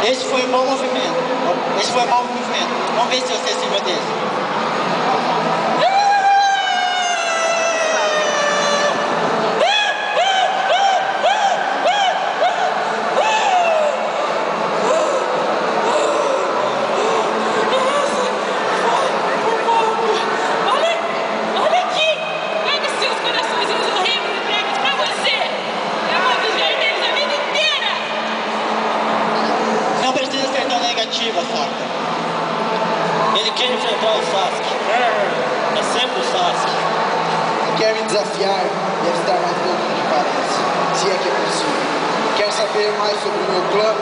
Esse foi um bom movimento. Esse foi um bom movimento. Vamos ver se você se viu desse. Saca? Ele quer enfrentar o Sasuke. É sempre o Sasuke. Quer me desafiar, deve estar mais louco do que parece, se é que é possível. Quer saber mais sobre o meu clã?